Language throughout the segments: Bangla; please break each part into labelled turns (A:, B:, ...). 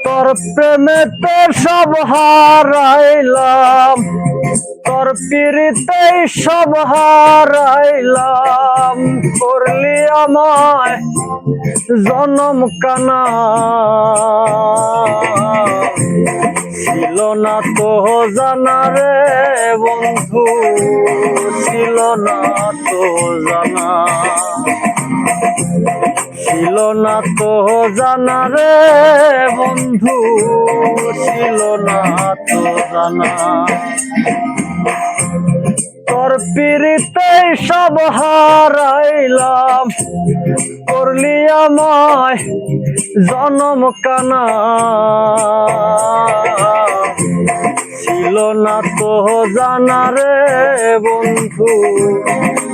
A: তোর প্রেমেতে সব হারাইলাম, তোর পিরিতে সব হারাইলাম। করলি আমায় জনম কানা, ছিল না তো জানা রে বন্ধু, ছিল না তো জানা, ছিল না তো জানা রে বন্ধু, ছিল না তো জানা। তোর পিরিতে সব হারাইলাম, করলি আমায় জনম কানা, ছিল না তো জানা রে বন্ধু,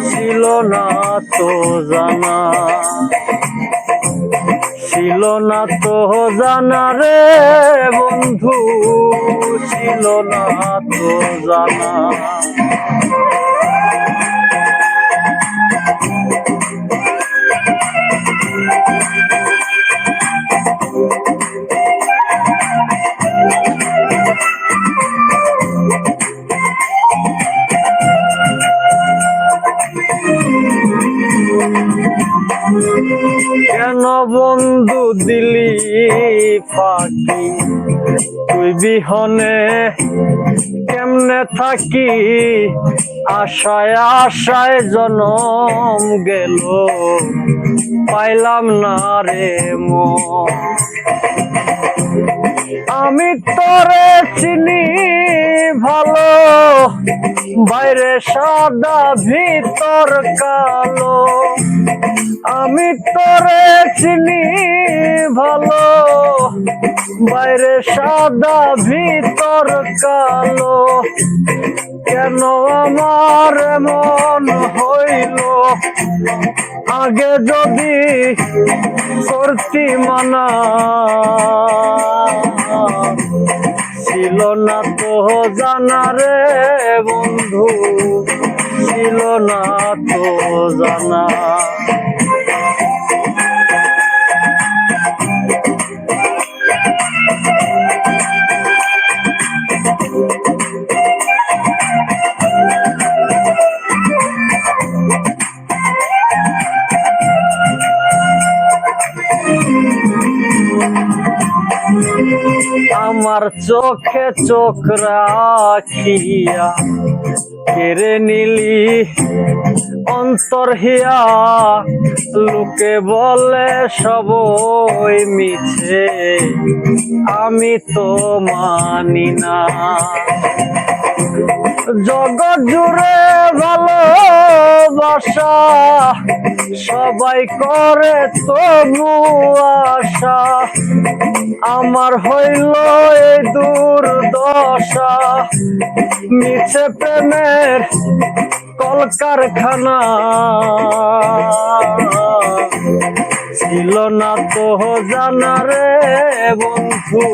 A: ছিল না তো জানা, ছিল না তো জানা রে বন্ধু, ছিল না তো জানা। কেন বন্ধু দিলি ফাঁকি, তুই বিহনে কেমনে থাকি, আশায় আশায় জনম গেল, পাইলাম না রে মন। আমি তোরে চিনি ভালো, বাইরে সাদা ভিতর কালো। আমি তোরে চিনি ভালো, বাইরে সাদা ভিতর কালো। কেন আমার মন হইল, আগে যদি করতি মানা, ছিল না তো জানা রে বন্ধু, ছিল না তো জানা। আমার চোখে চোখ রাখিয়া কেড়ে নিলি অন্তর হিয়া, লোকে বলে সবই মিছে, আমি তো মানি না। জগৎ জুড়ে ভালোবাসা সবাই করে তবু আশা, আমার হইল এই দুর্দশা। মিছে প্রেমের কলকারখানা, ছিল না তো জানা রে বন্ধু,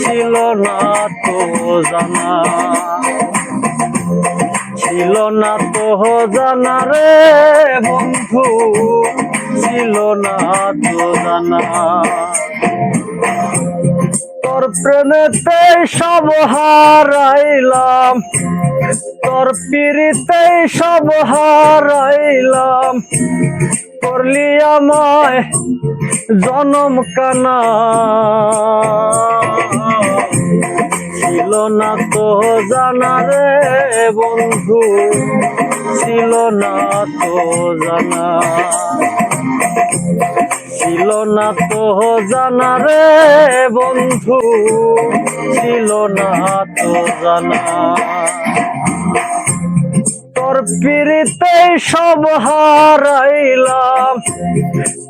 A: ছিল না তো জানা, ছিল না তো জানা রে বন্ধু, ছিল না তো জানা। তোর প্রেমেতে সব হারাইলাম, তোর পিরিতে সব হারাইলাম। করলি আমায় জনম কানা, ছিল না তো জানা রে বন্ধু, ছিল না তো জানা, ছিল না তো জানা রে বন্ধু, ছিল না তো জানা। তোর পিরিতে সব হারাইলাম,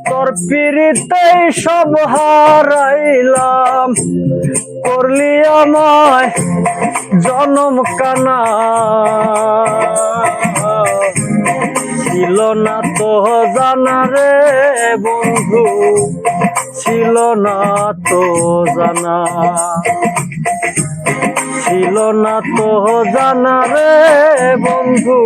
A: তোর পিরিতে সব হারাইলাম। করলি আমায় জনম কানা, ছিল না তো জানা রে বন্ধু, ছিল না তো জানা, ছিল না তো জানা রে বন্ধু।